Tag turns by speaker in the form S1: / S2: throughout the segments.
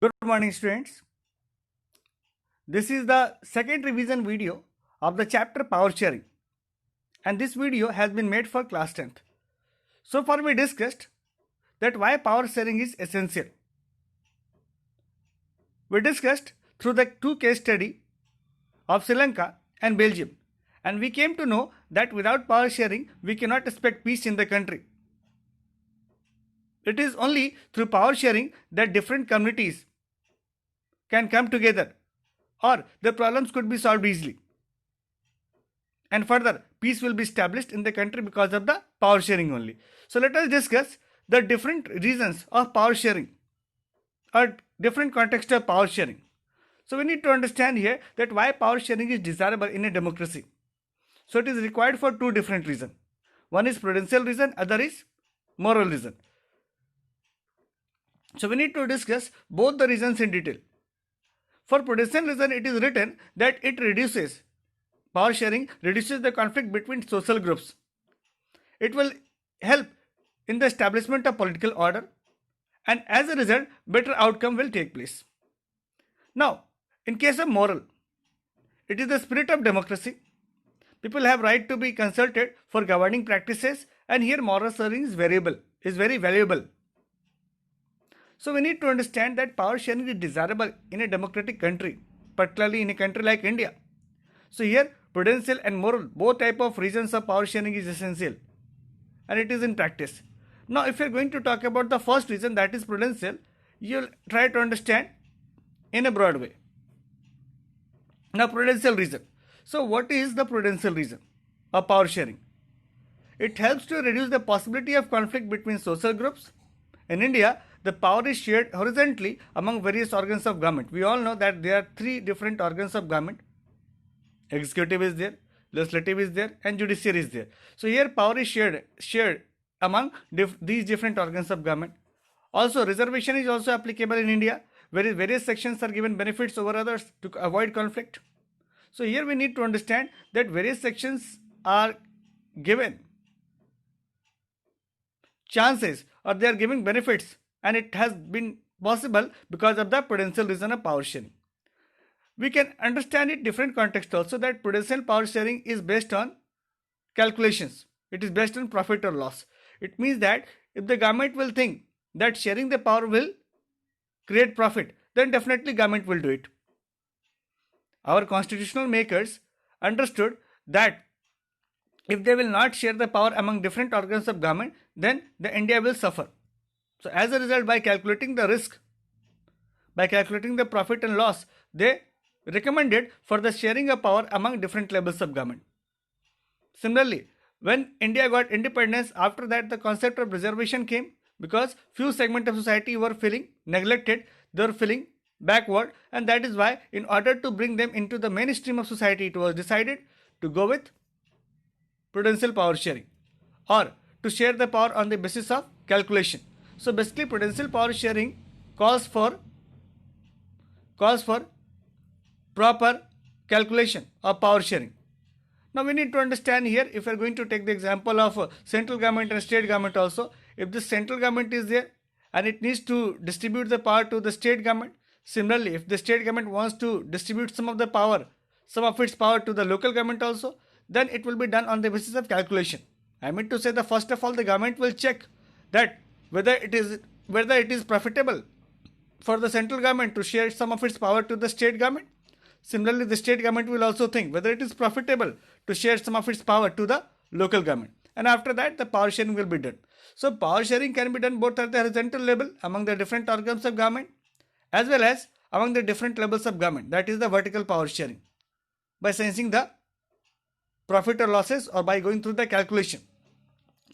S1: Good morning, students. This is the second revision video of the chapter Power Sharing, and this video has been made for class 10th. So far, we discussed that why power sharing is essential. We discussed through the two case study of Sri Lanka and Belgium, and we came to know that without power sharing, we cannot expect peace in the country. It is only through power sharing that different communities can come together or the problems could be solved easily. And further, peace will be established in the country because of the power sharing only. So let us discuss the different reasons of power sharing or different context of power sharing. So we need to understand here that why power sharing is desirable in a democracy. So it is required for two different reasons. One is prudential reason, other is moral reason. So we need to discuss both the reasons in detail. For prudential reason, it is written that it reduces, power sharing reduces the conflict between social groups. It will help in the establishment of political order, and as a result, better outcome will take place. Now, in case of moral, it is the spirit of democracy. People have right to be consulted for governing practices, and here moral sharing is very valuable. So we need to understand that power sharing is desirable in a democratic country, particularly in a country like India. So here prudential and moral, both type of reasons of power sharing is essential, and it is in practice. Now if you are going to talk about the first reason, that is prudential, you'll try to understand in a broad way. Now prudential reason. So what is the prudential reason of power sharing? It helps to reduce the possibility of conflict between social groups. In India, the power is shared horizontally among various organs of government. We all know that there are three different organs of government. Executive is there, legislative is there, and judiciary is there. So here power is shared among these different organs of government. Also, reservation is also applicable in India, where various sections are given benefits over others to avoid conflict. So here we need to understand that various sections are given chances or they are giving benefits, and it has been possible because of the prudential reason of power sharing. We can understand it different context also, that prudential power sharing is based on calculations. It is based on profit or loss. It means that if the government will think that sharing the power will create profit, then definitely government will do it. Our constitutional makers understood that if they will not share the power among different organs of government, then the India will suffer. So as a result, by calculating the risk, by calculating the profit and loss, they recommended for the sharing of power among different levels of government. Similarly, when India got independence, after that the concept of reservation came because few segments of society were feeling neglected, they were feeling backward, and that is why in order to bring them into the mainstream of society, it was decided to go with prudential power sharing or to share the power on the basis of calculation. So basically prudential power sharing calls for proper calculation of power sharing. Now we need to understand here, if we are going to take the example of central government and state government also, if the central government is there and it needs to distribute the power to the state government, similarly if the state government wants to distribute some of its power to the local government also, then it will be done on the basis of calculation. I mean to say that first of all the government will check that whether it is profitable for the central government to share some of its power to the state government. Similarly, the state government will also think whether it is profitable to share some of its power to the local government. And after that, the power sharing will be done. So, power sharing can be done both at the horizontal level among the different organs of government as well as among the different levels of government. That is the vertical power sharing by sensing the profit or losses or by going through the calculation.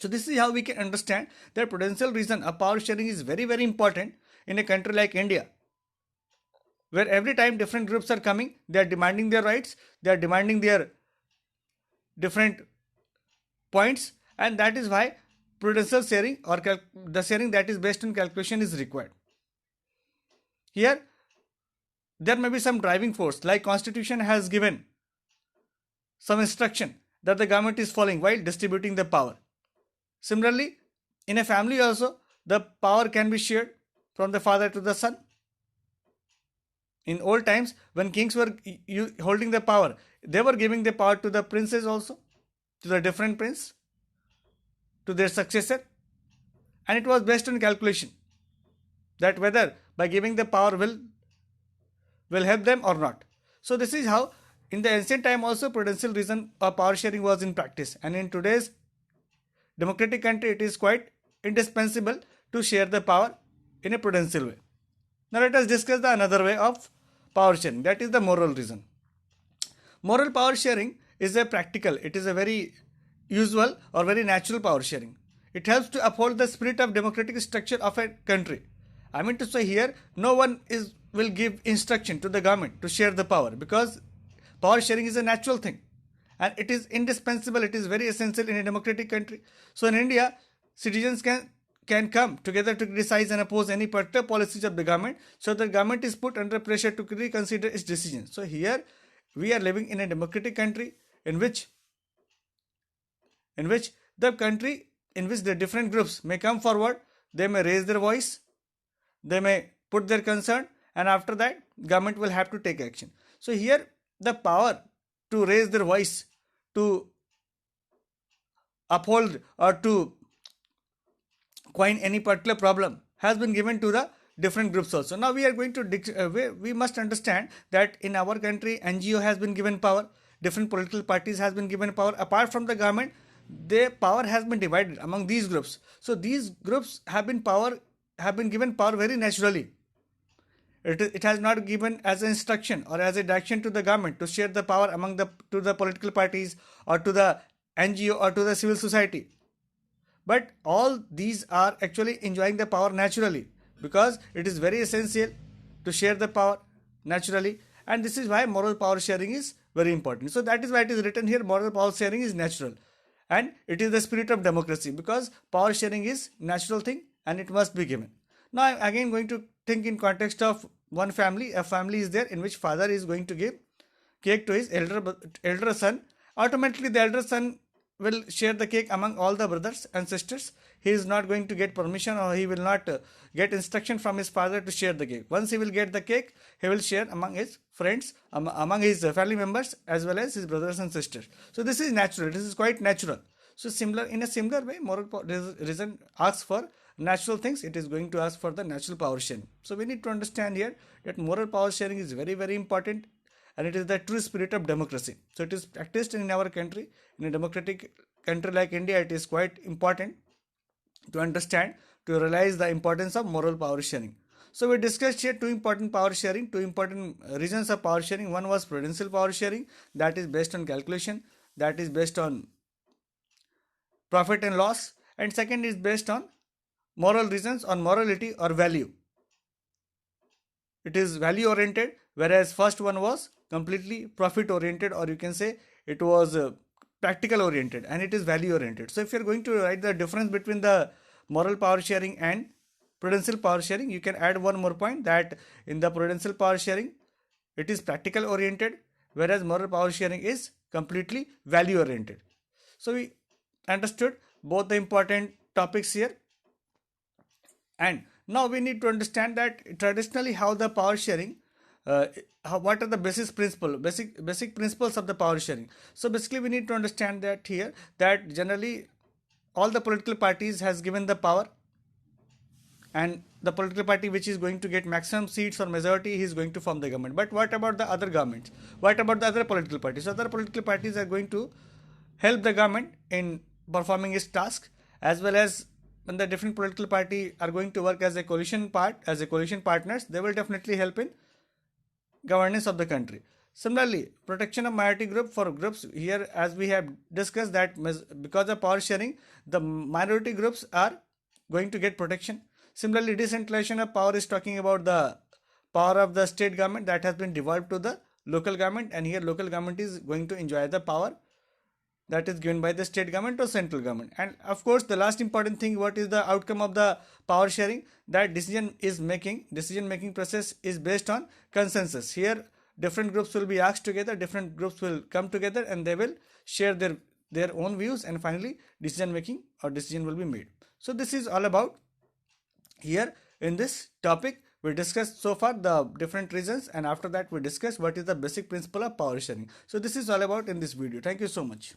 S1: So, this is how we can understand that prudential reason of power sharing is very, very important in a country like India, where every time different groups are coming, they are demanding their rights, they are demanding their different points, and that is why prudential sharing or the sharing that is based on calculation is required. Here, there may be some driving force, like Constitution has given some instruction that the government is following while distributing the power. Similarly, in a family also, the power can be shared from the father to the son. In old times, when kings were holding the power, they were giving the power to the princes also, to the different prince, to their successor, and it was based on calculation that whether by giving the power will help them or not. So this is how in the ancient time also prudential reason or power sharing was in practice, and in today's democratic country it is quite indispensable to share the power in a prudential way. Now let us discuss the another way of power sharing, that is the moral reason. Moral power sharing is a practical, it is a very usual or very natural power sharing. It helps to uphold the spirit of democratic structure of a country. I mean to say here, no one will give instruction to the government to share the power, because power sharing is a natural thing and it is indispensable, it is very essential in a democratic country. So in India, citizens can come together to criticize and oppose any particular policies of the government, so the government is put under pressure to reconsider its decisions. So here we are living in a democratic country in which the country in which the different groups may come forward, they may raise their voice, they may put their concern, and after that government will have to take action. So here the power to raise their voice, to uphold or to coin any particular problem has been given to the different groups also. Now we are going to we must understand that in our country NGO has been given power, different political parties has been given power. Apart from the government, their power has been divided among these groups. So these groups have been given power very naturally. It has not given as an instruction or as a direction to the government to share the power to the political parties or to the NGO or to the civil society. But all these are actually enjoying the power naturally, because it is very essential to share the power naturally, and this is why moral power sharing is very important. So that is why it is written here, moral power sharing is natural, and it is the spirit of democracy, because power sharing is natural thing and it must be given. Now I am again going to think in context of one family. A family is there in which father is going to give cake to his elder son. Automatically the elder son will share the cake among all the brothers and sisters. He is not going to get permission, or he will not get instruction from his father to share the cake. Once he will get the cake, he will share among his friends, among his family members, as well as his brothers and sisters. So this is natural, this is quite natural. So in a similar way, moral reason asks for natural things, it is going to ask for the natural power sharing. So we need to understand here that moral power sharing is very, very important, and it is the true spirit of democracy. So it is practiced in our country. In a democratic country like India, it is quite important to understand, to realize the importance of moral power sharing. So we discussed here two important reasons of power sharing. One was prudential power sharing, that is based on calculation, that is based on profit and loss, and second is based on moral reasons, on morality or value. It is value oriented, whereas first one was completely profit oriented, or you can say it was practical oriented, and it is value oriented. So if you are going to write the difference between the moral power sharing and prudential power sharing, you can add one more point, that in the prudential power sharing it is practical oriented, whereas moral power sharing is completely value oriented. So we understood both the important topics here, and now we need to understand that traditionally how the power sharing, what are the basic principles of the power sharing. So basically we need to understand that here, that generally all the political parties has given the power, and the political party which is going to get maximum seats or majority, he is going to form the government. But what about the other governments? What about the other political parties? Other political parties are going to help the government in performing its task, as well as when the different political party are going to work as a coalition partners, they will definitely help in governance of the country. Similarly, protection of minority groups here, as we have discussed, that because of power sharing, the minority groups are going to get protection. Similarly, decentralization of power is talking about the power of the state government that has been devolved to the local government, and here local government is going to enjoy the power that is given by the state government or central government. And of course the last important thing, what is the outcome of the power sharing, that decision making process is based on consensus. Here different groups will be asked together, different groups will come together, and they will share their own views, and finally decision will be made. So this is all about here in this topic, We discussed so far the different reasons, and after that we discussed what is the basic principle of power sharing. So this is all about in this video. Thank you so much.